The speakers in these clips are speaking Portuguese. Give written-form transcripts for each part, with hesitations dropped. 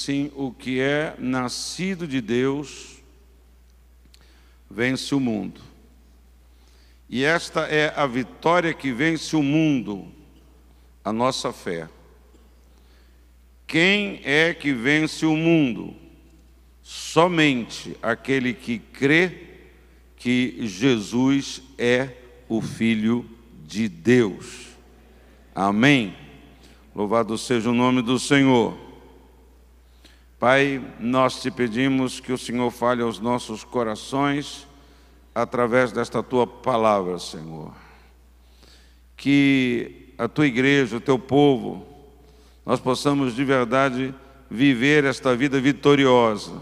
assim: o que é nascido de Deus vence o mundo. E esta é a vitória que vence o mundo, a nossa fé. Quem é que vence o mundo? Somente aquele que crê que Jesus é o Filho de Deus. Amém? Louvado seja o nome do Senhor. Pai, nós te pedimos que o Senhor fale aos nossos corações através desta tua palavra, Senhor. Que a tua igreja, o teu povo, nós possamos de verdade viver esta vida vitoriosa.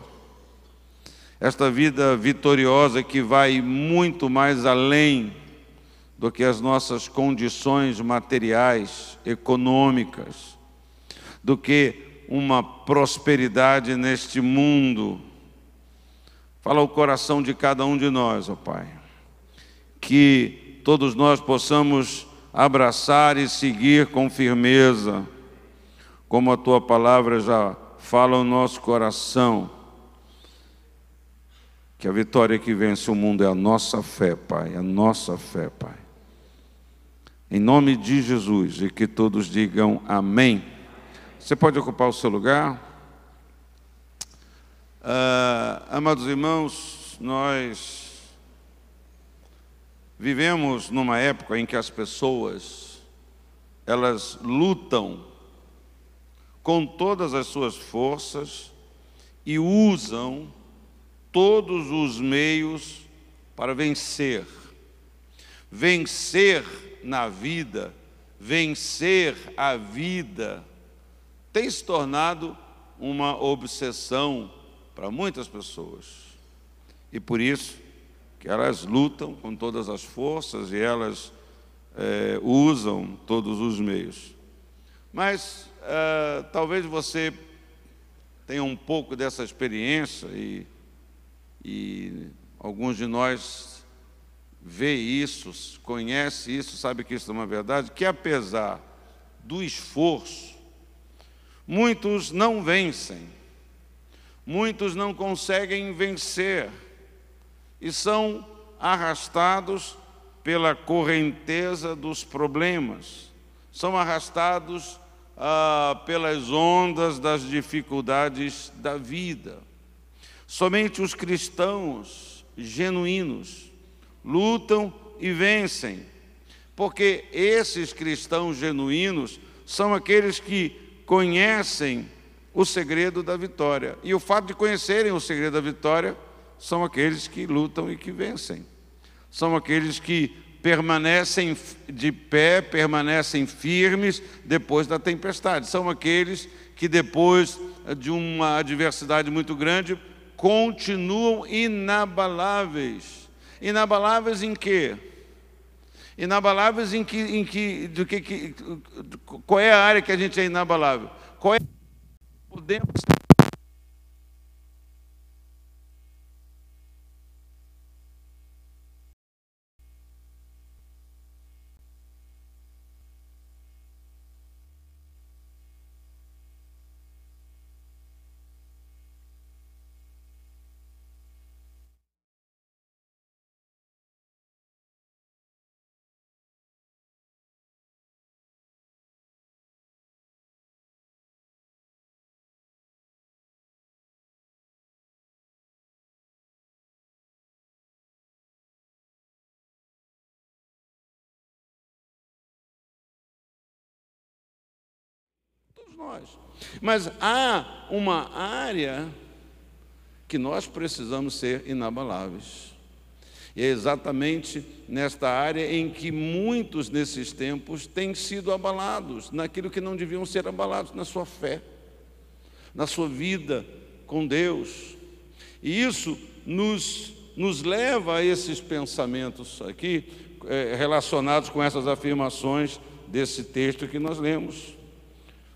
Esta vida vitoriosa que vai muito mais além do que as nossas condições materiais, econômicas, do que uma prosperidade neste mundo. Fala o coração de cada um de nós, ó Pai, que todos nós possamos abraçar e seguir com firmeza, como a tua palavra já fala ao nosso coração, que a vitória que vence o mundo é a nossa fé, Pai, a nossa fé, Pai. Em nome de Jesus, e que todos digam amém. Você pode ocupar o seu lugar? Amados irmãos, nós vivemos numa época em que as pessoas, elas lutam com todas as suas forças e usam todos os meios para vencer. Vencer na vida, vencer a vida, tem se tornado uma obsessão para muitas pessoas. E por isso que elas lutam com todas as forças e elas usam todos os meios. Mas talvez você tenha um pouco dessa experiência e alguns de nós vê isso, conhece isso, sabe que isso é uma verdade, que apesar do esforço, muitos não vencem, muitos não conseguem vencer e são arrastados pela correnteza dos problemas, são arrastados pelas ondas das dificuldades da vida. Somente os cristãos genuínos lutam e vencem, porque esses cristãos genuínos são aqueles que conhecem o segredo da vitória. E o fato de conhecerem o segredo da vitória são aqueles que lutam e que vencem. São aqueles que permanecem de pé, permanecem firmes depois da tempestade. São aqueles que depois de uma adversidade muito grande continuam inabaláveis. Inabaláveis em quê? Inabaláveis em qual é a área que a gente é inabalável? Qual é? Podemos nós. Mas há uma área que nós precisamos ser inabaláveis. E é exatamente nesta área em que muitos nesses tempos têm sido abalados, naquilo que não deviam ser abalados, na sua fé, na sua vida com Deus. E isso nos leva a esses pensamentos aqui, relacionados com essas afirmações desse texto que nós lemos.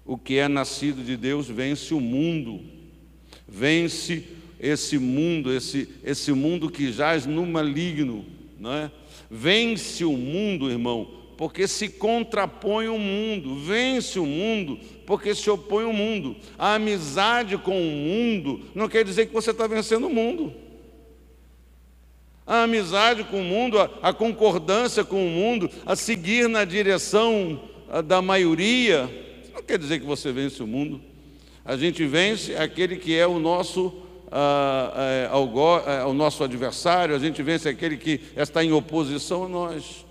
O que é nascido de Deus vence o mundo, vence esse mundo, esse mundo que jaz no maligno, não é? Vence o mundo, irmão, porque se contrapõe ao mundo, vence o mundo, porque se opõe ao mundo. A amizade com o mundo não quer dizer que você está vencendo o mundo. A amizade com o mundo, a concordância com o mundo, a seguir na direção da maioria, não quer dizer que você vence o mundo. A gente vence aquele que é o nosso adversário, a gente vence aquele que está em oposição a nós.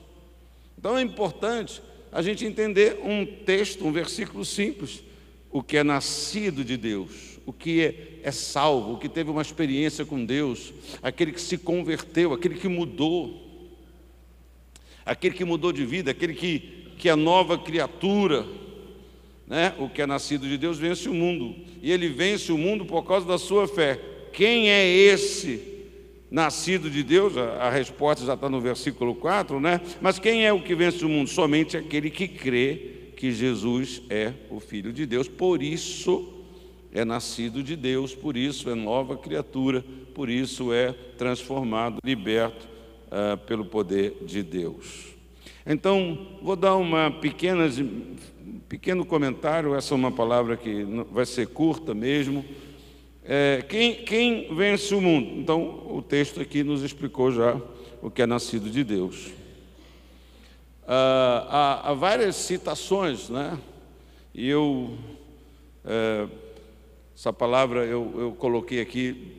Então é importante a gente entender um texto, um versículo simples: o que é nascido de Deus, o que é salvo, o que teve uma experiência com Deus, aquele que se converteu, aquele que mudou de vida, aquele que é nova criatura, né? O que é nascido de Deus vence o mundo, e ele vence o mundo por causa da sua fé. Quem é esse nascido de Deus? A resposta já está no versículo 4, né? Mas quem é o que vence o mundo? Somente aquele que crê que Jesus é o Filho de Deus. Por isso é nascido de Deus, por isso é nova criatura, por isso é transformado, liberto pelo poder de Deus. Então, vou dar um pequeno comentário. Essa é uma palavra que vai ser curta mesmo. Quem vence o mundo? Então, o texto aqui nos explicou já o que é nascido de Deus. Há várias citações, né? E essa palavra eu coloquei aqui,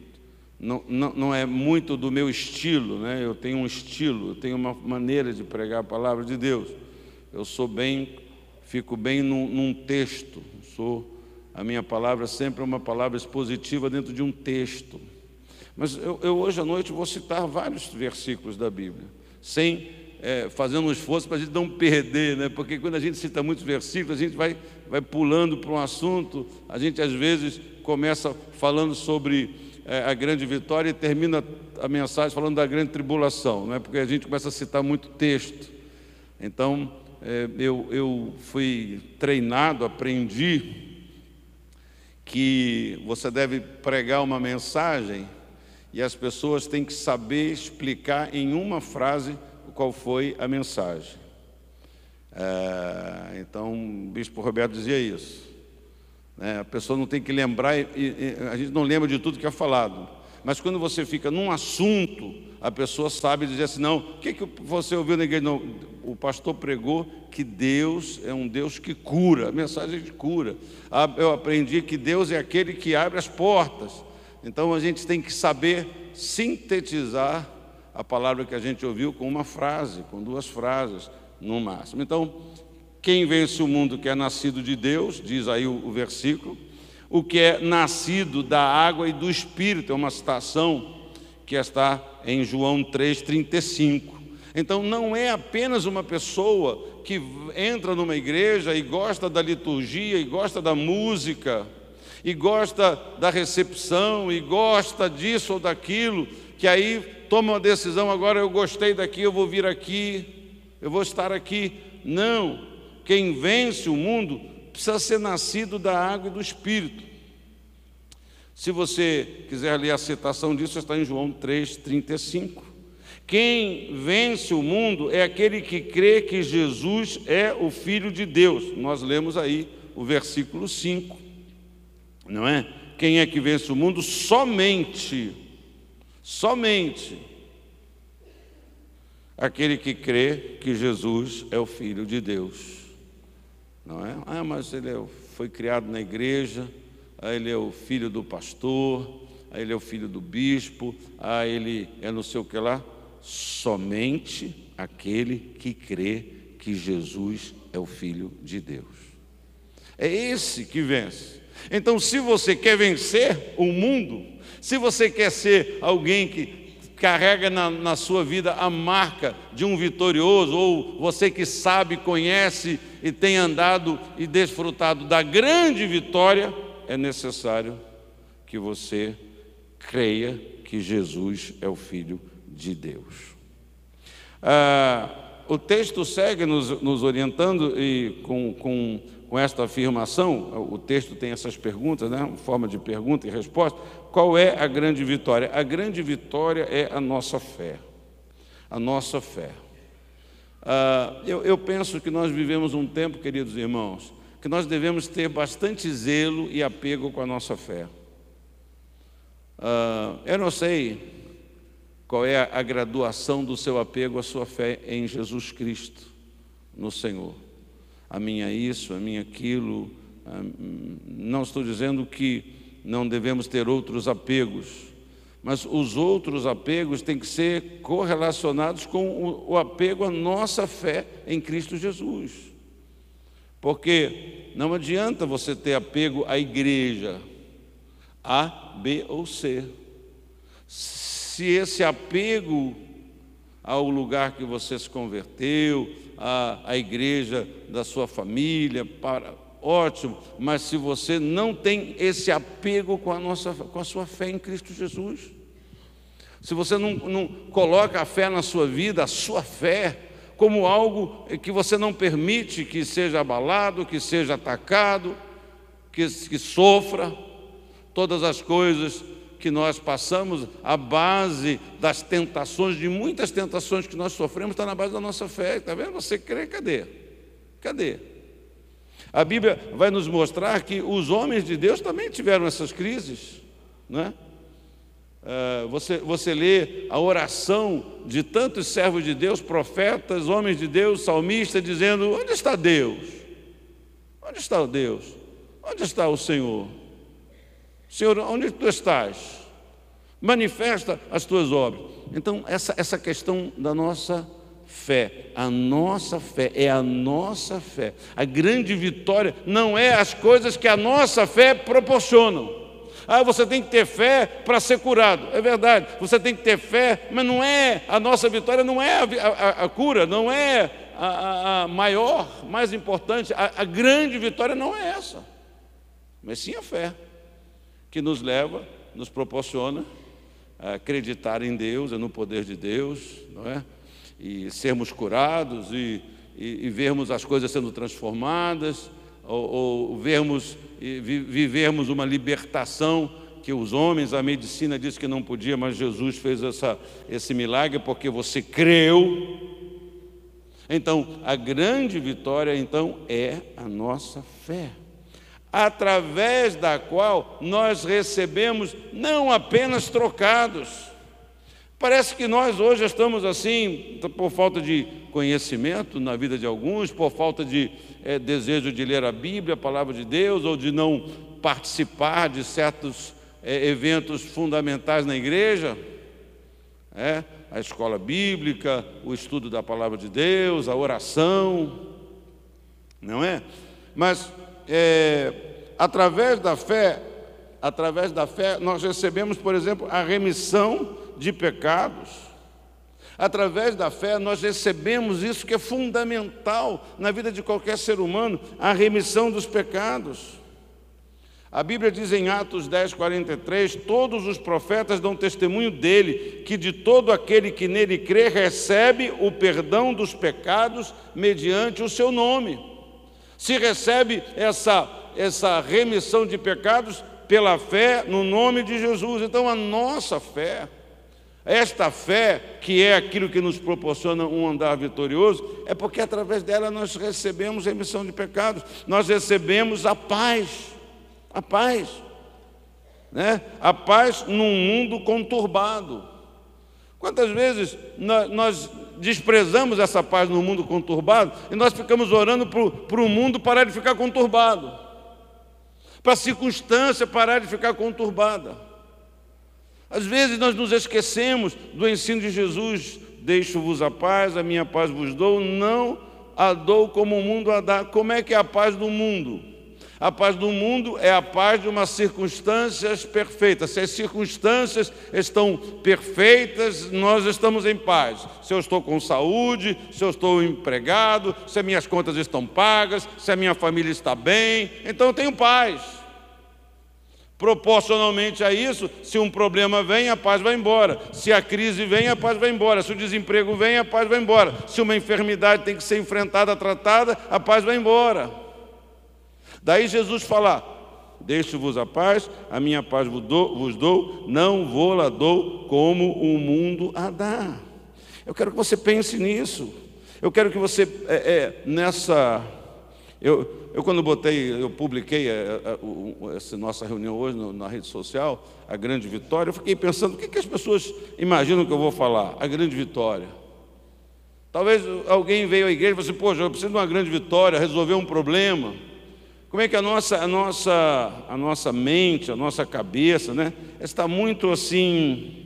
não é muito do meu estilo, né? Eu tenho um estilo, eu tenho uma maneira de pregar a palavra de Deus. Fico bem num texto. A minha palavra sempre é uma palavra expositiva dentro de um texto. Mas eu hoje à noite vou citar vários versículos da Bíblia, fazendo um esforço para a gente não perder, né? Porque quando a gente cita muitos versículos, a gente vai pulando para um assunto. A gente às vezes começa falando sobre a grande vitória e termina a mensagem falando da grande tribulação, né? Porque a gente começa a citar muito texto. Então, eu fui treinado, aprendi que você deve pregar uma mensagem e as pessoas têm que saber explicar em uma frase qual foi a mensagem. Então, o bispo Roberto dizia isso, né? A pessoa não tem que lembrar, a gente não lembra de tudo que é falado, mas quando você fica num assunto, a pessoa sabe dizer assim: não, o que você ouviu na igreja? Não, o pastor pregou que Deus é um Deus que cura, a mensagem de cura. Eu aprendi que Deus é aquele que abre as portas. Então a gente tem que saber sintetizar a palavra que a gente ouviu com uma frase, com duas frases no máximo. Então, quem vence o mundo que é nascido de Deus, diz aí o versículo, o que é nascido da água e do Espírito, é uma citação que está em João 3,35. Então não é apenas uma pessoa que entra numa igreja e gosta da liturgia, e gosta da música, e gosta da recepção, e gosta disso ou daquilo, que aí toma uma decisão: agora eu gostei daqui, eu vou vir aqui, eu vou estar aqui. Não, quem vence o mundo precisa ser nascido da água e do Espírito. Se você quiser ler a citação disso, está em João 3,35. Quem vence o mundo é aquele que crê que Jesus é o Filho de Deus. Nós lemos aí o versículo 5, não é? Quem é que vence o mundo? Somente aquele que crê que Jesus é o Filho de Deus, não é? Mas ele foi criado na igreja, ele é o filho do pastor, ele é o filho do bispo, ele é não sei o que lá. Somente aquele que crê que Jesus é o Filho de Deus. É esse que vence. Então, se você quer vencer o mundo, se você quer ser alguém que carrega na sua vida a marca de um vitorioso, ou você que sabe, conhece e tem andado e desfrutado da grande vitória, é necessário que você creia que Jesus é o Filho de Deus. O texto segue nos orientando e com esta afirmação. O texto tem essas perguntas, né? Uma forma de pergunta e resposta. Qual é a grande vitória? A grande vitória é a nossa fé. A nossa fé. Eu penso que nós vivemos um tempo, queridos irmãos, que nós devemos ter bastante zelo e apego com a nossa fé. Eu não sei qual é a graduação do seu apego à sua fé em Jesus Cristo, no Senhor. A minha isso, a minha aquilo. Não estou dizendo que não devemos ter outros apegos, mas os outros apegos têm que ser correlacionados com o apego à nossa fé em Cristo Jesus. Porque não adianta você ter apego à igreja A, B ou C. Se esse apego ao lugar que você se converteu, à igreja da sua família, ótimo, mas se você não tem esse apego com a sua fé em Cristo Jesus, se você não coloca a fé na sua vida, a sua fé, como algo que você não permite que seja abalado, que seja atacado, que sofra, todas as coisas que nós passamos, a base das tentações, de muitas tentações que nós sofremos, está na base da nossa fé. Está vendo? Você crê, cadê? Cadê? A Bíblia vai nos mostrar que os homens de Deus também tiveram essas crises, não é? Você lê a oração de tantos servos de Deus, profetas, homens de Deus, salmistas, dizendo: onde está Deus? Onde está o Deus? Onde está o Senhor? Senhor, onde tu estás? Manifesta as tuas obras. Então, essa questão da nossa fé, a nossa fé, é a nossa fé. A grande vitória não é as coisas que a nossa fé proporcionam. Você tem que ter fé para ser curado. É verdade, você tem que ter fé, mas não é a nossa vitória, não é a cura, não é a maior, mais importante. A grande vitória não é essa, mas sim a fé, que nos leva, nos proporciona a acreditar em Deus, no poder de Deus, não é? E sermos curados e vermos as coisas sendo transformadas, ou vermos e vivermos uma libertação que os homens, a medicina disse que não podia, mas Jesus fez esse milagre porque você creu. Então, a grande vitória, então, é a nossa fé, através da qual nós recebemos não apenas trocados. Parece que nós hoje estamos assim, por falta de conhecimento na vida de alguns, por falta de desejo de ler a Bíblia, a palavra de Deus, ou de não participar de certos eventos fundamentais na igreja, a escola bíblica, o estudo da palavra de Deus, a oração, não é? Mas através da fé, nós recebemos, por exemplo, a remissão de pecados. Através da fé nós recebemos isso que é fundamental na vida de qualquer ser humano, a remissão dos pecados. A Bíblia diz em Atos 10:43, todos os profetas dão testemunho dele, que de todo aquele que nele crê recebe o perdão dos pecados mediante o seu nome. Se recebe essa remissão de pecados pela fé no nome de Jesus. Então a nossa fé, esta fé, que é aquilo que nos proporciona um andar vitorioso, é porque através dela nós recebemos remissão de pecados, nós recebemos a paz, né? A paz num mundo conturbado. Quantas vezes nós desprezamos essa paz no mundo conturbado e nós ficamos orando para o mundo parar de ficar conturbado, para a circunstância parar de ficar conturbada. Às vezes nós nos esquecemos do ensino de Jesus: deixo-vos a paz, a minha paz vos dou, não a dou como o mundo a dá. Como é que é a paz do mundo? A paz do mundo é a paz de umas circunstâncias perfeitas. Se as circunstâncias estão perfeitas, nós estamos em paz. Se eu estou com saúde, se eu estou empregado, se as minhas contas estão pagas, se a minha família está bem, então eu tenho paz. Proporcionalmente a isso, se um problema vem, a paz vai embora. Se a crise vem, a paz vai embora. Se o desemprego vem, a paz vai embora. Se uma enfermidade tem que ser enfrentada, tratada, a paz vai embora. Daí Jesus fala: deixo-vos a paz, a minha paz vos dou, não vou lá dou como o mundo a dá. Eu quero que você pense nisso. Eu quero que você, quando eu publiquei essa nossa reunião hoje na rede social, a grande vitória, eu fiquei pensando, o que as pessoas imaginam que eu vou falar? A grande vitória. Talvez alguém veio à igreja e falou assim, poxa, eu preciso de uma grande vitória, resolver um problema. Como é que a nossa mente, a nossa cabeça, né, está muito assim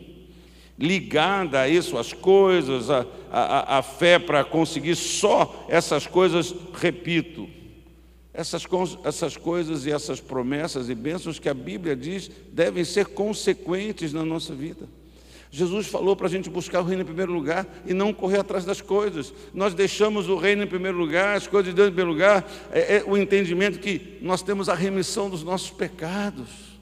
ligada a isso, as coisas, a fé para conseguir só essas coisas, repito, essas coisas e essas promessas e bênçãos que a Bíblia diz devem ser consequentes na nossa vida. Jesus falou para a gente buscar o reino em primeiro lugar e não correr atrás das coisas. Nós deixamos o reino em primeiro lugar, as coisas de Deus em primeiro lugar, o entendimento que nós temos a remissão dos nossos pecados,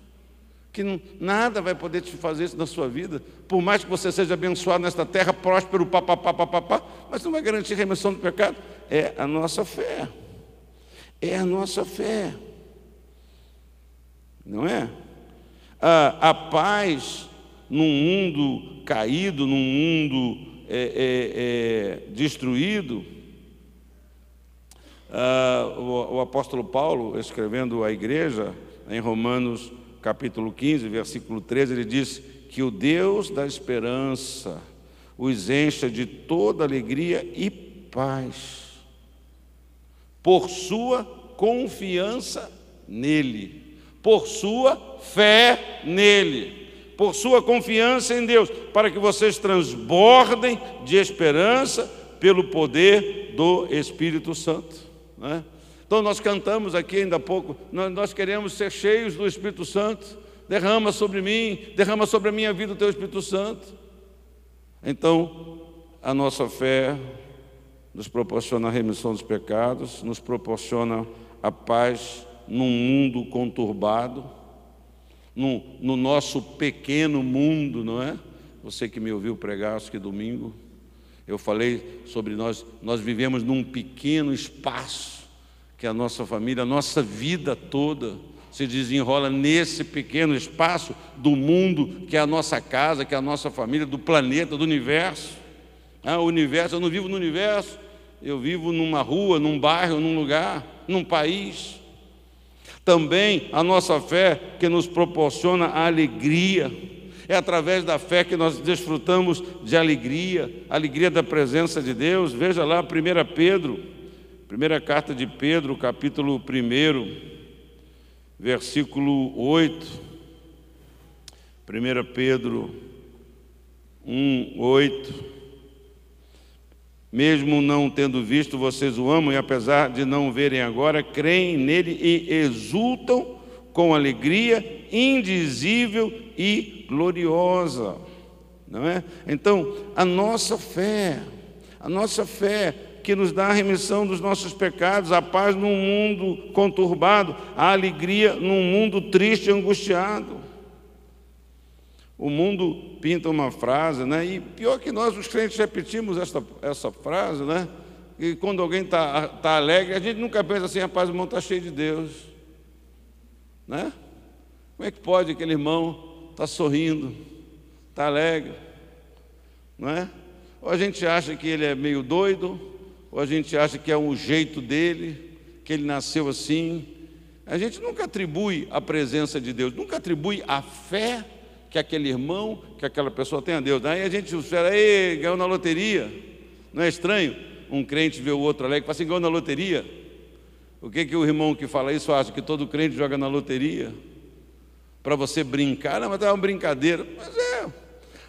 que nada vai poder te fazer isso na sua vida, por mais que você seja abençoado nesta terra, próspero, mas não vai garantir a remissão do pecado. É a nossa fé. É a nossa fé. Não é? A paz num mundo caído, num mundo destruído. O apóstolo Paulo, escrevendo à igreja, em Romanos capítulo 15, versículo 13, ele diz que o Deus da esperança os encha de toda alegria e paz, por sua confiança nele, por sua fé nele, por sua confiança em Deus, para que vocês transbordem de esperança pelo poder do Espírito Santo, né? Então nós cantamos aqui ainda há pouco, nós queremos ser cheios do Espírito Santo. Derrama sobre mim, derrama sobre a minha vida o teu Espírito Santo. Então a nossa fé nos proporciona a remissão dos pecados, nos proporciona a paz num mundo conturbado, no nosso pequeno mundo, não é? Você que me ouviu pregar, acho que domingo, eu falei sobre nós vivemos num pequeno espaço, que a nossa família, a nossa vida toda se desenrola nesse pequeno espaço do mundo, que é a nossa casa, que é a nossa família, do planeta, do universo. O universo, eu não vivo no universo, eu vivo numa rua, num bairro, num lugar, num país. Também a nossa fé que nos proporciona a alegria. É através da fé que nós desfrutamos de alegria, alegria da presença de Deus. Veja lá 1 Pedro, primeira carta de Pedro, capítulo 1, versículo 8. 1 Pedro 1, 8. Mesmo não tendo visto, vocês o amam, e apesar de não o verem agora, creem nele e exultam com alegria indizível e gloriosa. Não é? Então, a nossa fé que nos dá a remissão dos nossos pecados, a paz num mundo conturbado, a alegria num mundo triste e angustiado. O mundo pinta uma frase, né? E pior que nós, os crentes, repetimos essa frase, né? E quando alguém está alegre, a gente nunca pensa assim, rapaz, o irmão está cheio de Deus, né? Como é que pode aquele irmão estar sorrindo, está alegre, não é? Ou a gente acha que ele é meio doido, ou a gente acha que é um jeito dele, que ele nasceu assim. A gente nunca atribui a presença de Deus, nunca atribui a fé que aquele irmão, que aquela pessoa tem a Deus. Aí a gente espera, ganhou na loteria. Não é estranho um crente ver o outro alegre e fala assim, ganhou na loteria? O que o irmão que fala isso acha? Que todo crente joga na loteria? Para você brincar? Não, mas é uma brincadeira.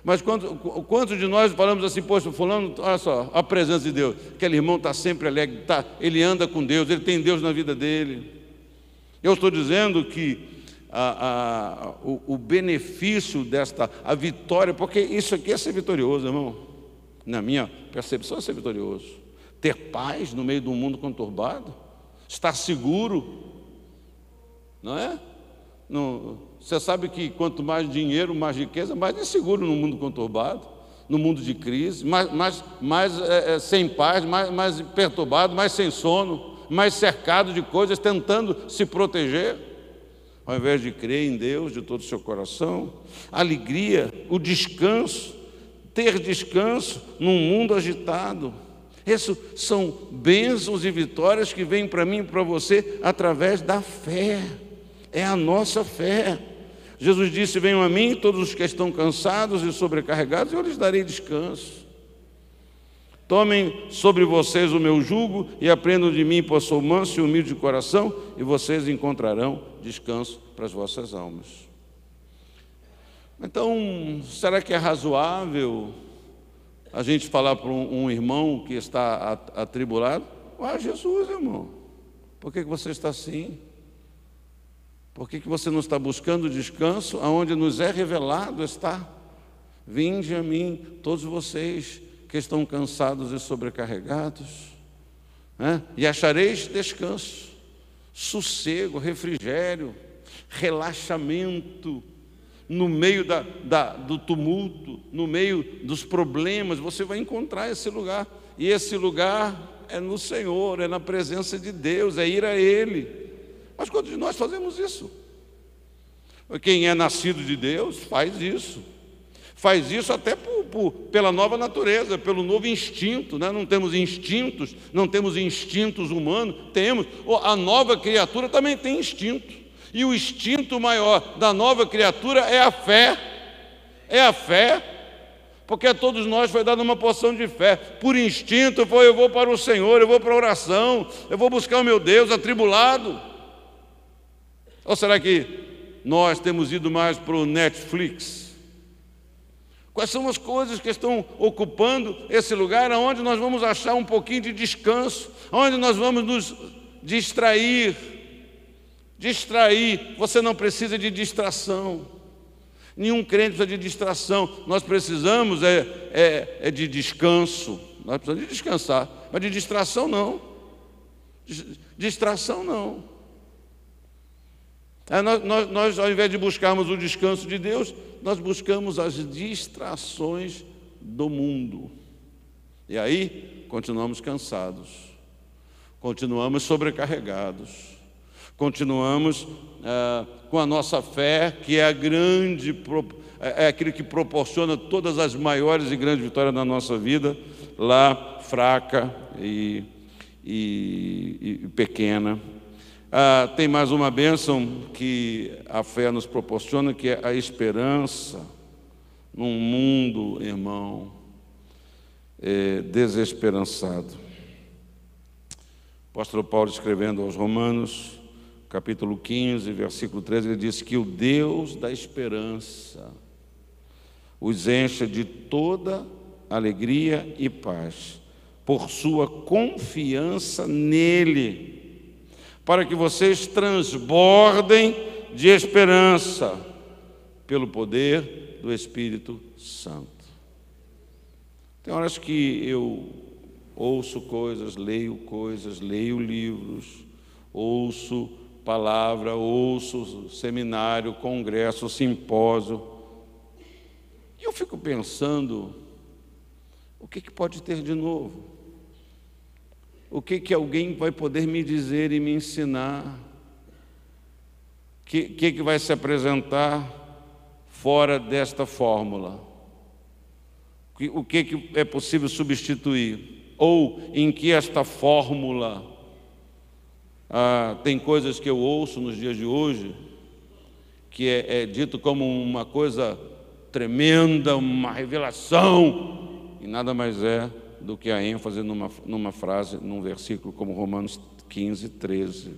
Mas quantos de nós falamos assim, poxa, fulano, olha só, a presença de Deus, aquele irmão está sempre alegre, ele anda com Deus, ele tem Deus na vida dele. Eu estou dizendo que o benefício a vitória, porque isso aqui é ser vitorioso, irmão. Na minha percepção é ser vitorioso. Ter paz no meio de um mundo conturbado, estar seguro, não é? Você sabe que quanto mais dinheiro, mais riqueza, mais inseguro no mundo conturbado, no mundo de crise, mais sem paz, mais perturbado, mais sem sono, mais cercado de coisas, tentando se proteger, ao invés de crer em Deus de todo o seu coração. A alegria, o descanso, ter descanso num mundo agitado. Essas são bênçãos e vitórias que vêm para mim e para você através da fé. É a nossa fé. Jesus disse: venham a mim todos os que estão cansados e sobrecarregados, e eu lhes darei descanso. Tomem sobre vocês o meu jugo e aprendam de mim, pois sou manso e humilde de coração, e vocês encontrarão descanso para as vossas almas. Então, será que é razoável a gente falar para um irmão que está atribulado? Ah, Jesus, irmão, por que você está assim? Por que você não está buscando descanso aonde nos é revelado está? Vinde a mim, todos vocês que estão cansados e sobrecarregados, né? E achareis descanso, sossego, refrigério, relaxamento. No meio do tumulto, no meio dos problemas, você vai encontrar esse lugar. E esse lugar é no Senhor, é na presença de Deus, é ir a Ele. Mas quantos de nós fazemos isso? Quem é nascido de Deus faz isso. Faz isso até pela nova natureza, pelo novo instinto, né? Não temos instintos humanos, temos. A nova criatura também tem instinto. E o instinto maior da nova criatura é a fé. É a fé, porque a todos nós foi dada uma porção de fé. Por instinto eu vou para o Senhor, eu vou para a oração, eu vou buscar o meu Deus atribulado. Ou será que nós temos ido mais para o Netflix? Quais são as coisas que estão ocupando esse lugar onde nós vamos achar um pouquinho de descanso, onde nós vamos nos distrair? Distrair, você não precisa de distração. Nenhum crente precisa de distração. Nós precisamos de descanso. Nós precisamos de descansar, mas de distração não. Distração não. Nós, ao invés de buscarmos o descanso de Deus, nós buscamos as distrações do mundo. E aí, continuamos cansados, continuamos sobrecarregados, continuamos com a nossa fé, que é aquilo que proporciona todas as maiores e grandes vitórias na nossa vida, lá fraca e pequena. Tem mais uma bênção que a fé nos proporciona, que é a esperança num mundo, irmão, desesperançado. O apóstolo Paulo, escrevendo aos Romanos, capítulo 15, versículo 13, ele diz que o Deus da esperança os encha de toda alegria e paz, por sua confiança nele, para que vocês transbordem de esperança pelo poder do Espírito Santo. Tem horas que eu ouço coisas, leio livros, ouço palavra, ouço seminário, congresso, simpósio, e eu fico pensando, o que pode ter de novo? O que alguém vai poder me dizer e me ensinar? O que vai se apresentar fora desta fórmula? O que é possível substituir? Ou em que esta fórmula tem coisas que eu ouço nos dias de hoje, que é dito como uma coisa tremenda, uma revelação, e nada mais é do que a ênfase numa frase, num versículo como Romanos 15, 13.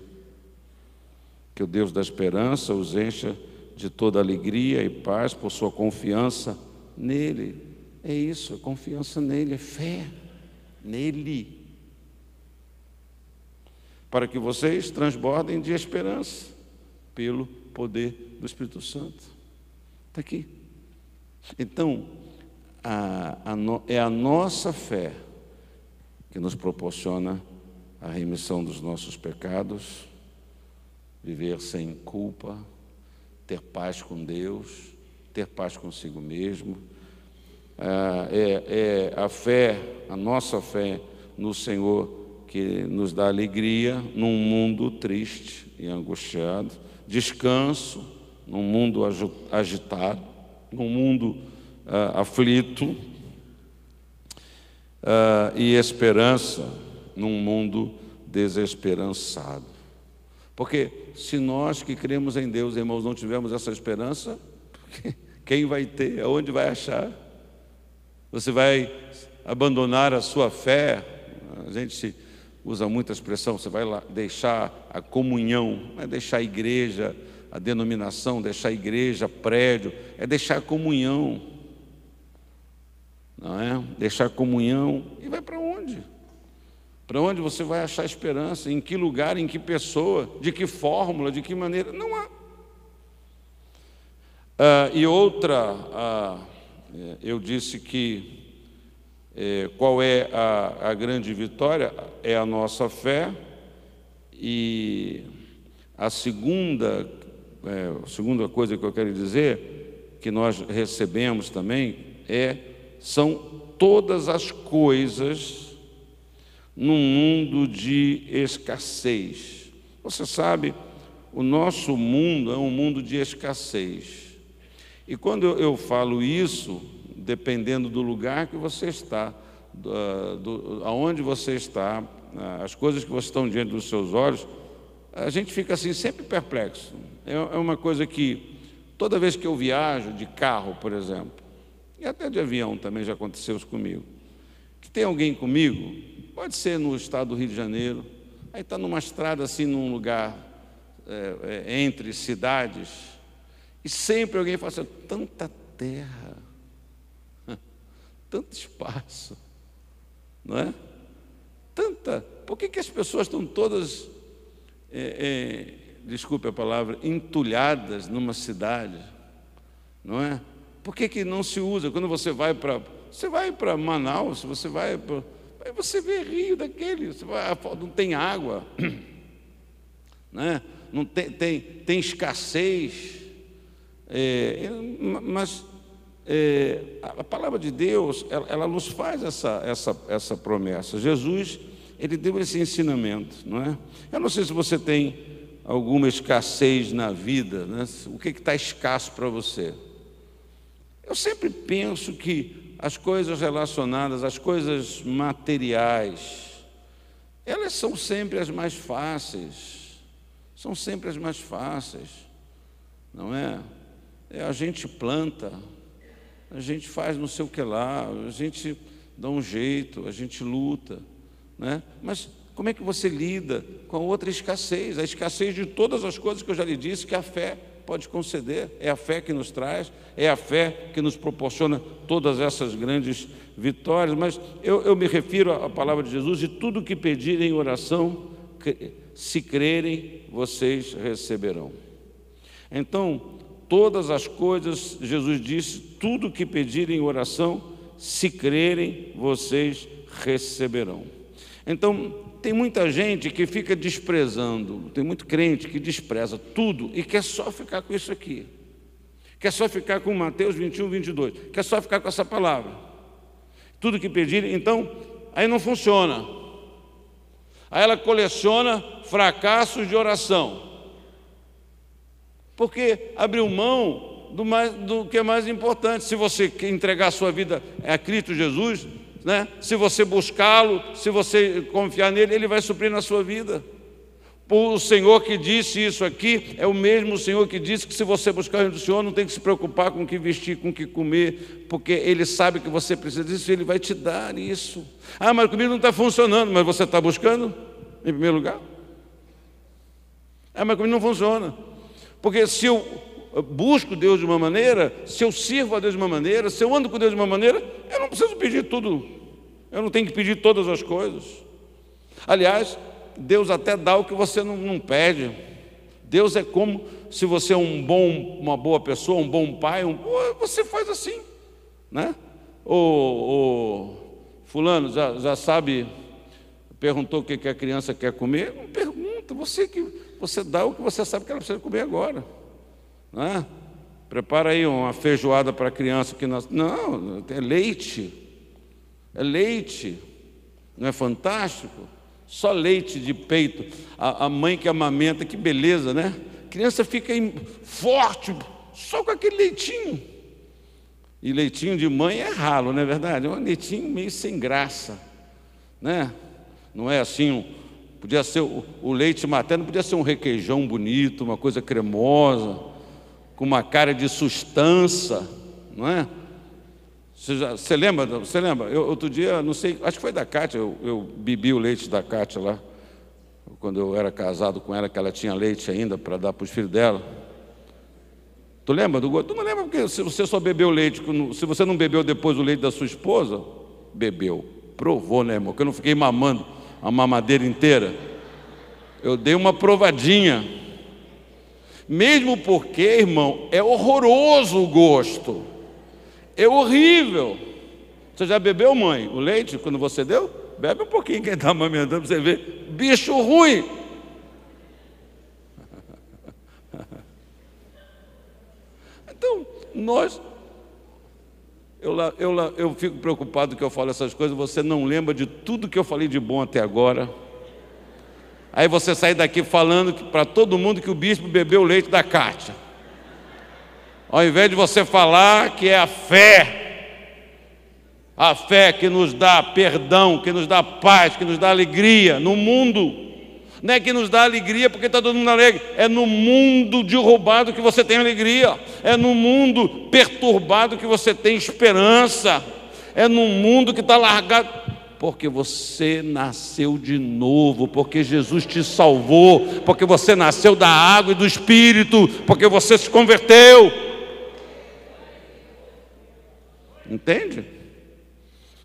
Que o Deus da esperança os encha de toda alegria e paz por sua confiança nele. É isso, a confiança nele, é fé nele. Para que vocês transbordem de esperança pelo poder do Espírito Santo. Está aqui. Então, é a nossa fé que nos proporciona a remissão dos nossos pecados, viver sem culpa, ter paz com Deus, ter paz consigo mesmo. A fé, a nossa fé no Senhor, que nos dá alegria num mundo triste e angustiado, descanso num mundo agitado, num mundo aflito. e esperança num mundo desesperançado. Porque se nós que cremos em Deus, irmãos, não tivermos essa esperança, quem vai ter? Aonde vai achar? Você vai abandonar a sua fé? A gente usa muita expressão, você vai lá deixar a comunhão, não é deixar a igreja, a denominação, deixar a igreja, prédio, é deixar a comunhão, não é? Deixar a comunhão e vai para onde? Para onde você vai achar esperança? Em que lugar, em que pessoa, de que fórmula, de que maneira? Não há. E outra, eu disse que qual é a grande vitória? É a nossa fé. E a segunda coisa que eu quero dizer, que nós recebemos também, são todas as coisas num mundo de escassez. Você sabe, o nosso mundo é um mundo de escassez. E quando eu falo isso, dependendo do lugar que você está, aonde você está, as coisas que estão diante dos seus olhos, a gente fica assim sempre perplexo. É uma coisa que, toda vez que eu viajo de carro, por exemplo, e até de avião também já aconteceu isso comigo, que tem alguém comigo, pode ser no estado do Rio de Janeiro, aí está numa estrada assim, num lugar entre cidades, e sempre alguém fala assim, tanta terra, tanto espaço, não é? Por que as pessoas estão todas, desculpe a palavra, entulhadas numa cidade, não é? Por que não se usa? Quando você vai para Manaus, aí você vê rio daquele, não tem água, né? Não tem escassez, mas a palavra de Deus, ela nos faz essa promessa. Jesus, ele deu esse ensinamento, não é? Eu não sei se você tem alguma escassez na vida, né? O que está escasso para você? Eu sempre penso que as coisas relacionadas, as coisas materiais, elas são sempre as mais fáceis, não é? A gente planta, a gente faz não sei o que lá, a gente dá um jeito, a gente luta, né? Mas como é que você lida com a outra escassez? A escassez de todas as coisas que eu já lhe disse que a fé pode conceder. É a fé que nos traz, é a fé que nos proporciona todas essas grandes vitórias. Mas eu me refiro à palavra de Jesus: e tudo que pedirem em oração, se crerem, vocês receberão. Então, todas as coisas, Jesus disse, tudo que pedirem em oração, se crerem, vocês receberão. Então, tem muita gente que fica desprezando, tem muito crente que despreza tudo e quer só ficar com isso aqui. Quer só ficar com Mateus 21, 22. Quer só ficar com essa palavra. Tudo que pedirem, então, aí não funciona. Aí ela coleciona fracassos de oração. Porque abriu mão do que é mais importante. Se você quer entregar a sua vida a Cristo Jesus, né? Se você buscá-lo, se você confiar nele, ele vai suprir na sua vida. O Senhor que disse isso aqui é o mesmo Senhor que disse que se você buscar o reino do Senhor, não tem que se preocupar com o que vestir, com o que comer, porque Ele sabe que você precisa disso e Ele vai te dar isso. Ah, mas comigo não está funcionando, mas você está buscando em primeiro lugar? Ah, mas comigo não funciona, porque se eu busco Deus de uma maneira, se eu sirvo a Deus de uma maneira, se eu ando com Deus de uma maneira, eu não preciso pedir tudo, eu não tenho que pedir todas as coisas. Aliás, Deus até dá o que você não pede. Deus é como se você é uma boa pessoa, um bom pai, você faz assim, né? O fulano já sabe, perguntou o que a criança quer comer, não pergunta, você dá o que você sabe que ela precisa comer agora, né? Prepara aí uma feijoada para a criança que não, é leite, não é fantástico? Só leite de peito, a mãe que amamenta, que beleza, né? A criança fica forte, só com aquele leitinho. E leitinho de mãe é ralo, não é verdade? É um leitinho meio sem graça, né? Não é assim, podia ser o leite materno, podia ser um requeijão bonito, uma coisa cremosa, com uma cara de sustância, não é? Você lembra? Outro dia, não sei, acho que foi da Cátia, eu bebi o leite da Cátia lá, quando eu era casado com ela, que ela tinha leite ainda para dar para os filhos dela. Tu lembra do gosto? Tu não lembra porque se você só bebeu leite, se você não bebeu depois o leite da sua esposa, bebeu, provou, né, irmão? Que eu não fiquei mamando a mamadeira inteira. Eu dei uma provadinha. Mesmo porque, irmão, é horroroso o gosto. É horrível. Você já bebeu, mãe, o leite quando você deu? Bebe um pouquinho quem está amamentando para você ver. Bicho ruim. Então, eu fico preocupado que eu falo essas coisas, você não lembra de tudo que eu falei de bom até agora. Aí você sai daqui falando para todo mundo que o bispo bebeu o leite da Cátia. Ao invés de você falar que é a fé que nos dá perdão, que nos dá paz, que nos dá alegria no mundo. Não é que nos dá alegria porque está todo mundo alegre, é no mundo derrubado que você tem alegria, é no mundo perturbado que você tem esperança, é no mundo que está largado, porque você nasceu de novo, porque Jesus te salvou, porque você nasceu da água e do Espírito, porque você se converteu. Entende?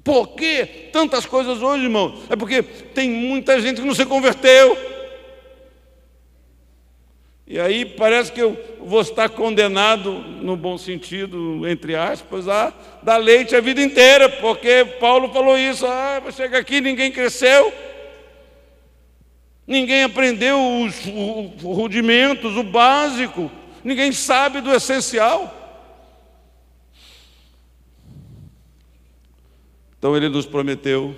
Por que tantas coisas hoje, irmão? É porque tem muita gente que não se converteu. E aí parece que eu vou estar condenado, no bom sentido, entre aspas, a dar leite a vida inteira, porque Paulo falou isso, chega aqui, ninguém cresceu, ninguém aprendeu os rudimentos, o básico, ninguém sabe do essencial. Então ele nos prometeu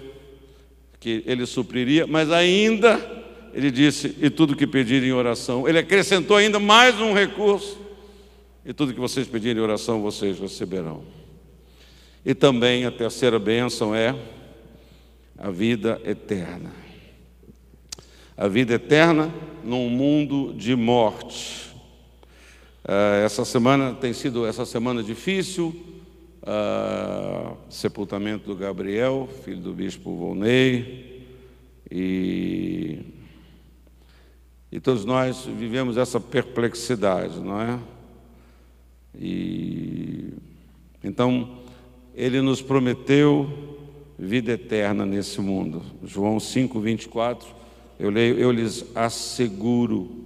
que ele supriria, mas ainda ele disse, e tudo que pedirem em oração, ele acrescentou ainda mais um recurso, e tudo que vocês pedirem em oração, vocês receberão. E também a terceira bênção é a vida eterna. A vida eterna num mundo de morte. Essa semana tem sido essa semana difícil, sepultamento do Gabriel, filho do bispo Volney, e todos nós vivemos essa perplexidade, não é? E então ele nos prometeu vida eterna nesse mundo. João 5:24, eu lhes asseguro,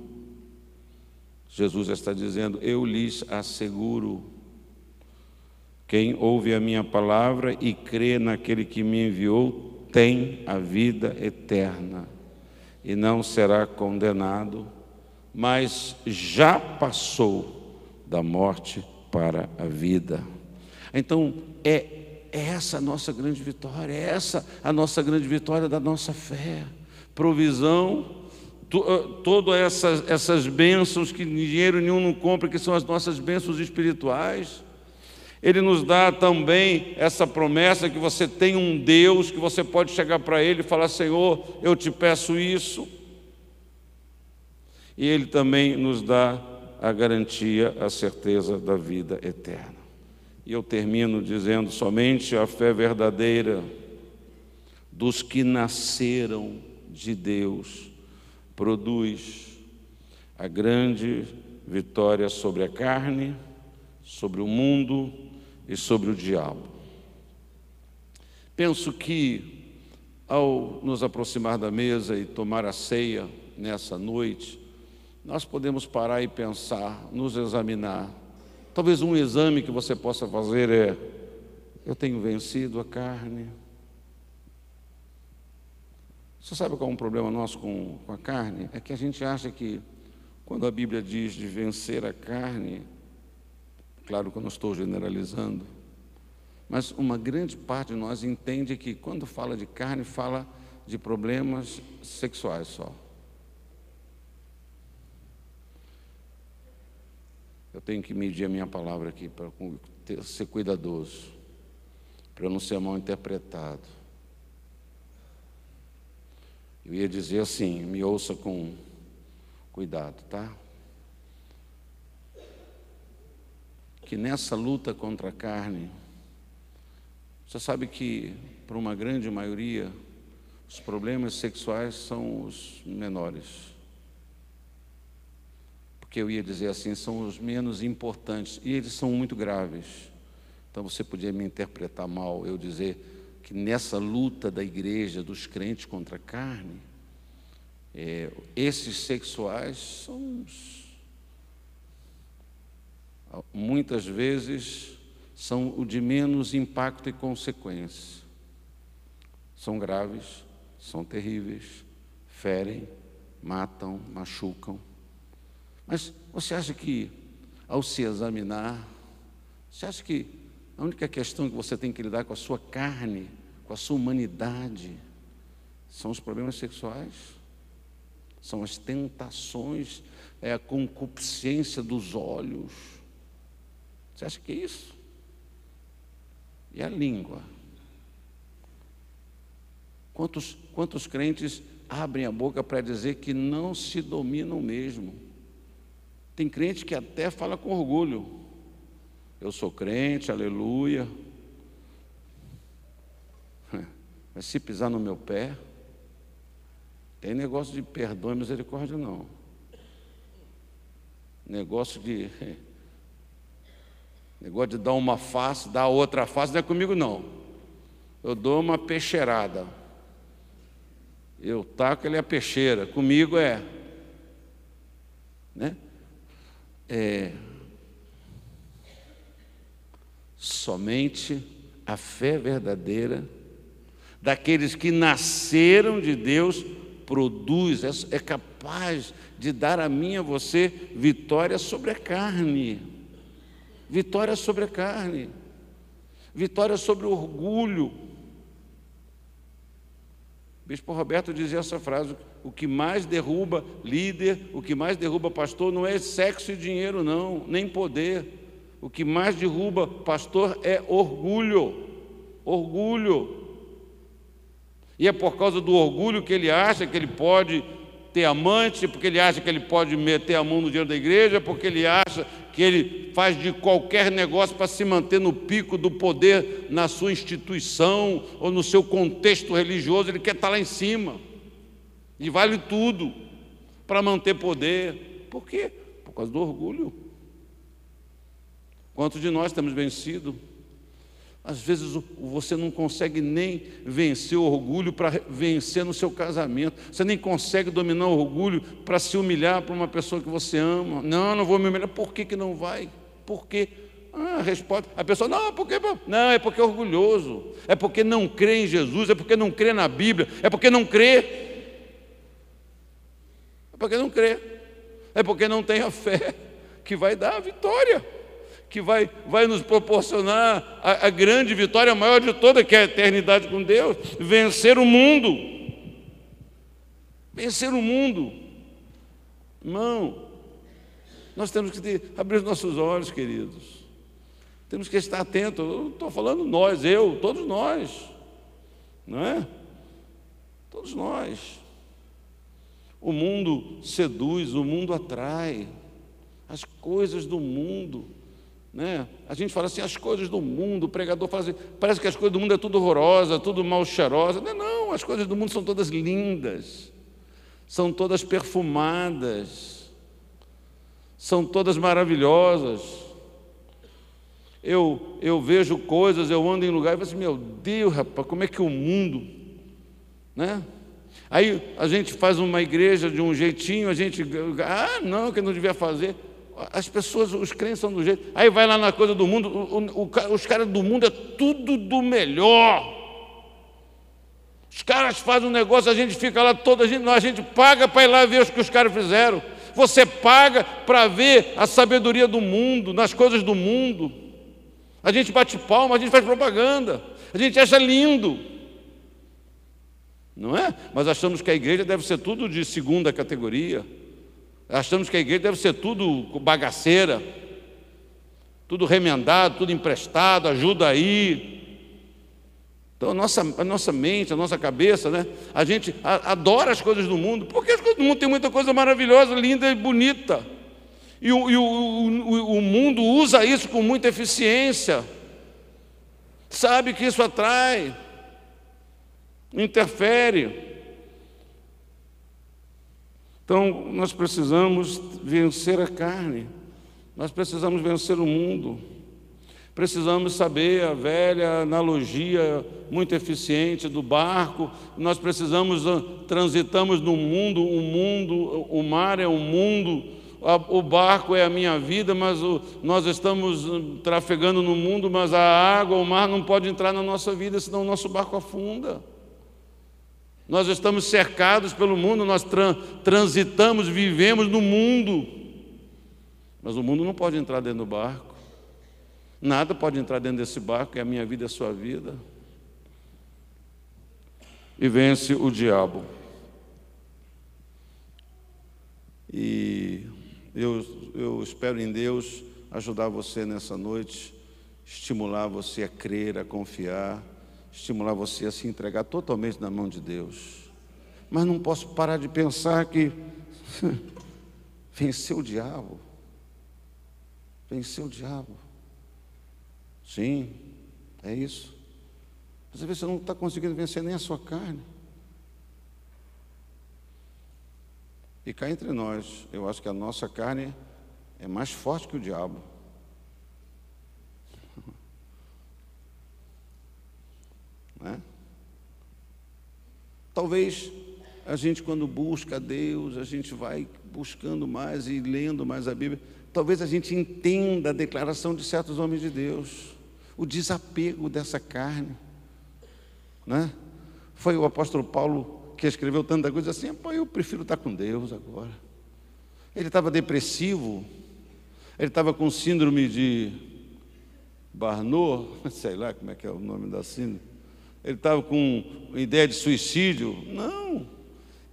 Jesus está dizendo, eu lhes asseguro, quem ouve a minha palavra e crê naquele que me enviou, tem a vida eterna e não será condenado, mas já passou da morte para a vida. Então, é essa a nossa grande vitória, é essa a nossa grande vitória da nossa fé. Provisão, todas essas bênçãos que dinheiro nenhum não compra, que são as nossas bênçãos espirituais. Ele nos dá também essa promessa que você tem um Deus, que você pode chegar para Ele e falar, Senhor, eu te peço isso. E Ele também nos dá a garantia, a certeza da vida eterna. E eu termino dizendo, somente a fé verdadeira dos que nasceram de Deus produz a grande vitória sobre a carne, sobre o mundo e sobre o diabo. Penso que, ao nos aproximar da mesa e tomar a ceia nessa noite, nós podemos parar e pensar, nos examinar. Talvez um exame que você possa fazer é, eu tenho vencido a carne? Você sabe qual é um problema nosso com a carne? É que a gente acha que, quando a Bíblia diz de vencer a carne, claro que eu não estou generalizando, mas uma grande parte de nós entende que quando fala de carne, fala de problemas sexuais só. Eu tenho que medir a minha palavra aqui para ser cuidadoso, para eu não ser mal interpretado. Eu ia dizer assim, me ouça com cuidado, tá? Que nessa luta contra a carne, você sabe que, para uma grande maioria, os problemas sexuais são os menores. Porque eu ia dizer assim, são os menos importantes, e eles são muito graves. Então você podia me interpretar mal, eu dizer que nessa luta da igreja, dos crentes contra a carne, esses sexuais são muitas vezes são o de menos impacto e consequência. São graves, são terríveis, ferem, matam, machucam. Mas você acha que, ao se examinar, você acha que a única questão que você tem que lidar com a sua carne, com a sua humanidade, são os problemas sexuais? São as tentações, é a concupiscência dos olhos. Você acha que é isso? E a língua? Quantos crentes abrem a boca para dizer que não se dominam mesmo? Tem crente que até fala com orgulho. Eu sou crente, aleluia. Mas se pisar no meu pé, tem negócio de perdão e misericórdia não. Negócio de dar uma face, dar outra face, não é comigo não. Eu dou uma peixeirada. Eu taco ele a peixeira. Comigo né? Somente a fé verdadeira daqueles que nasceram de Deus produz, é capaz de dar a mim e a você vitória sobre a carne, vitória sobre a carne, vitória sobre o orgulho. O bispo Roberto dizia essa frase: o que mais derruba líder, o que mais derruba pastor não é sexo e dinheiro não, nem poder. O que mais derruba pastor é orgulho, orgulho. E é por causa do orgulho que ele acha que ele pode ter amante, porque ele acha que ele pode meter a mão no dinheiro da igreja, porque ele acha que ele faz de qualquer negócio para se manter no pico do poder na sua instituição ou no seu contexto religioso. Ele quer estar lá em cima e vale tudo para manter poder. Por quê? Por causa do orgulho. Quantos de nós temos vencido? Às vezes você não consegue nem vencer o orgulho para vencer no seu casamento. Você nem consegue dominar o orgulho para se humilhar para uma pessoa que você ama. Não vou me humilhar. Por que não vai? Por quê? A resposta, a pessoa, não, por quê? Não, é porque é orgulhoso. É porque não crê em Jesus, é porque não crê na Bíblia, é porque não crê. É porque não crê. É porque não tem a fé que vai dar a vitória, que vai nos proporcionar a grande vitória, a maior de toda, que é a eternidade com Deus. Vencer o mundo. Vencer o mundo. Irmão, nós temos que abrir os nossos olhos, queridos. Temos que estar atentos. Eu não estou falando nós, todos nós. Não é? Todos nós. O mundo seduz, o mundo atrai. As coisas do mundo. Né? A gente fala assim, as coisas do mundo, o pregador fala assim, parece que as coisas do mundo é tudo horrorosa, tudo mal cheirosa. Não, as coisas do mundo são todas lindas, são todas perfumadas, são todas maravilhosas. Eu vejo coisas, eu ando em lugar e falo assim, meu Deus, rapaz, como é que o mundo, né? Aí a gente faz uma igreja de um jeitinho, a gente, não, que não devia fazer. As pessoas, os crentes são do jeito. Aí vai lá na coisa do mundo, os caras do mundo é tudo do melhor. Os caras fazem um negócio, a gente fica lá, a gente paga para ir lá ver o que os caras fizeram. Você paga para ver a sabedoria do mundo, nas coisas do mundo. A gente bate palma, a gente faz propaganda, a gente acha lindo. Não é? Mas achamos que a igreja deve ser tudo de segunda categoria. Achamos que a igreja deve ser tudo bagaceira. tudo remendado, tudo emprestado, ajuda aí. Então a nossa mente, a nossa cabeça, né? A gente adora as coisas do mundo, porque as coisas do mundo tem muita coisa maravilhosa, linda e bonita. E o mundo usa isso com muita eficiência. Sabe que isso atrai, interfere. Então, nós precisamos vencer a carne, nós precisamos vencer o mundo, precisamos saber a velha analogia muito eficiente do barco. Nós transitamos no mundo, o mar é um mundo, o barco é a minha vida, mas nós estamos trafegando no mundo, mas a água, o mar não pode entrar na nossa vida, senão o nosso barco afunda. Nós estamos cercados pelo mundo, nós transitamos, vivemos no mundo, mas o mundo não pode entrar dentro do barco, nada pode entrar dentro desse barco, é a minha vida, é a sua vida. E vence o diabo. E eu espero em Deus ajudar você nessa noite, estimular você a crer, a confiar, estimular você a se entregar totalmente na mão de Deus. Mas não posso parar de pensar que venceu o diabo. Venceu o diabo. Sim, é isso. Às vezes você não está conseguindo vencer nem a sua carne. E cá entre nós, eu acho que a nossa carne é mais forte que o diabo. Né? Talvez a gente, quando busca a Deus, a gente vai buscando mais e lendo mais a Bíblia, talvez a gente entenda a declaração de certos homens de Deus, o desapego dessa carne, né? Foi o apóstolo Paulo que escreveu tanta coisa assim: eu prefiro estar com Deus agora. Ele estava depressivo, ele estava com síndrome de Barnot, sei lá como é que é o nome da síndrome. Ele estava com ideia de suicídio. Não,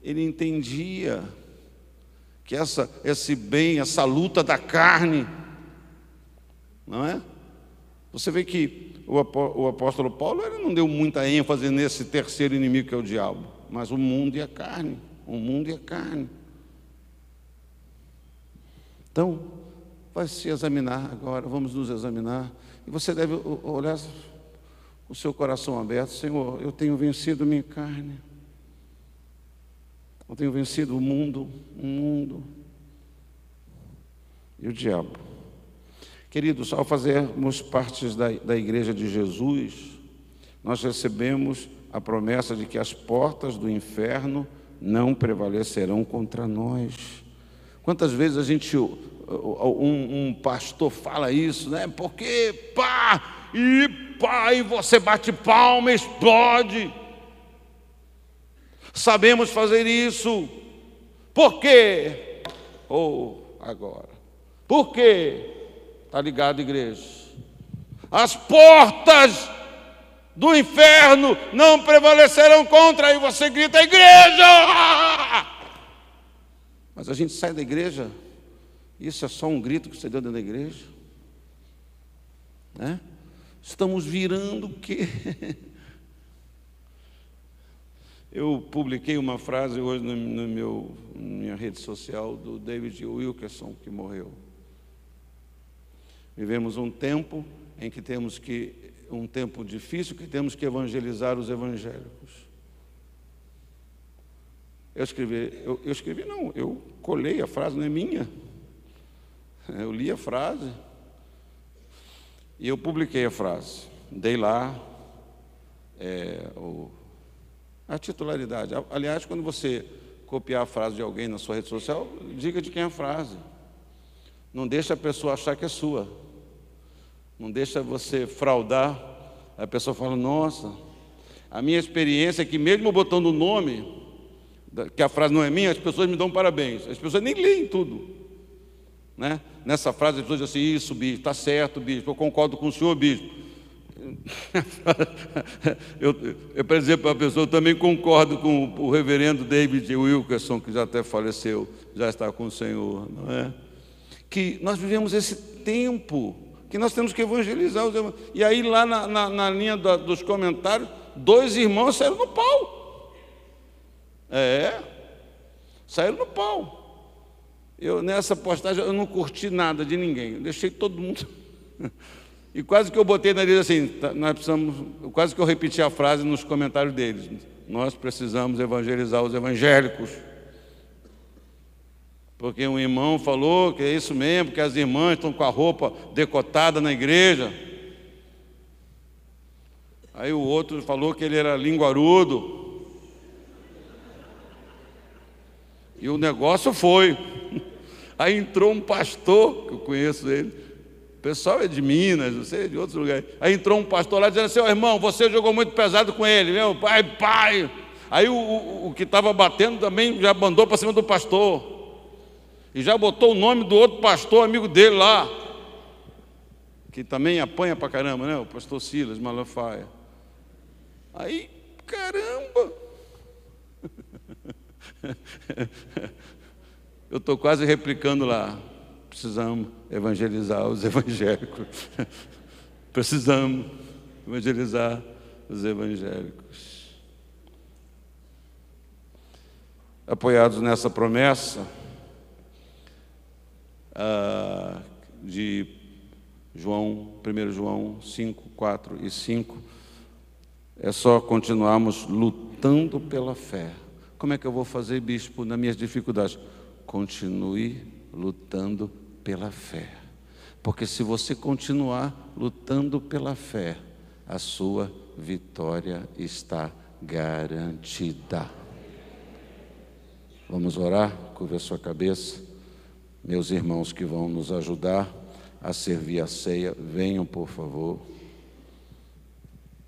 ele entendia que esse bem, essa luta da carne, não é? Você vê que o apóstolo Paulo, ele não deu muita ênfase nesse terceiro inimigo que é o diabo, mas o mundo e a carne, o mundo e a carne. Então, vai se examinar agora, vamos nos examinar, e você deve olhar o seu coração aberto: Senhor, eu tenho vencido minha carne, eu tenho vencido o mundo e o diabo. Queridos, ao fazermos parte da igreja de Jesus, nós recebemos a promessa de que as portas do inferno não prevalecerão contra nós. Quantas vezes um pastor fala isso, né? Porque e você bate palma, explode. Sabemos fazer isso. Por quê? Agora. Por quê? Está ligado, igreja? As portas do inferno não prevalecerão contra. E você grita: igreja! Mas a gente sai da igreja, isso é só um grito que você deu dentro da igreja, né? Estamos virando o quê? Eu publiquei uma frase hoje na minha rede social do David Wilkerson, que morreu. Vivemos um tempo em que um tempo difícil, que temos que evangelizar os evangélicos. Eu colei a frase, não é minha. Eu li a frase e eu publiquei a frase. Dei lá a titularidade. Aliás, quando você copiar a frase de alguém na sua rede social, diga de quem é a frase. Não deixa a pessoa achar que é sua. Não deixa você fraudar. A pessoa fala: nossa, a minha experiência é que mesmo botando o nome, que a frase não é minha, as pessoas me dão parabéns. As pessoas nem leem tudo, né? Nessa frase as pessoas dizem assim: isso, bispo, está certo, bispo, eu concordo com o senhor, bispo. Eu, por exemplo, a pessoa, eu também concordo com o reverendo David Wilkerson, que já até faleceu, já está com o Senhor, não é? Que nós vivemos esse tempo que nós temos que evangelizar os irmãos. E aí, lá na linha dos comentários, 2 irmãos saíram no pau. Saíram no pau. Nessa postagem, eu não curti nada de ninguém. Eu deixei todo mundo... E quase que eu botei na lista assim, nós precisamos... Quase que eu repeti a frase nos comentários deles. Nós precisamos evangelizar os evangélicos. Porque um irmão falou que é isso mesmo, que as irmãs estão com a roupa decotada na igreja. Aí o outro falou que ele era linguarudo. E o negócio foi. Aí entrou um pastor, que eu conheço ele, o pessoal é de Minas, não sei, de outros lugares. Aí entrou um pastor lá dizendo assim: ó, irmão, você jogou muito pesado com ele, meu pai. Aí o que estava batendo também já mandou para cima do pastor. E já botou o nome do outro pastor, amigo dele lá, que também apanha pra caramba, né? O pastor Silas Malafaia. Aí, caramba! Eu estou quase replicando lá. Precisamos evangelizar os evangélicos. Precisamos evangelizar os evangélicos. Apoiados nessa promessa de 1 João 5, 4 e 5, é só continuarmos lutando pela fé. Como é que eu vou fazer, bispo, nas minhas dificuldades? Continue lutando pela fé. Porque se você continuar lutando pela fé, a sua vitória está garantida. Vamos orar? Curva a sua cabeça. Meus irmãos que vão nos ajudar a servir a ceia, venham, por favor.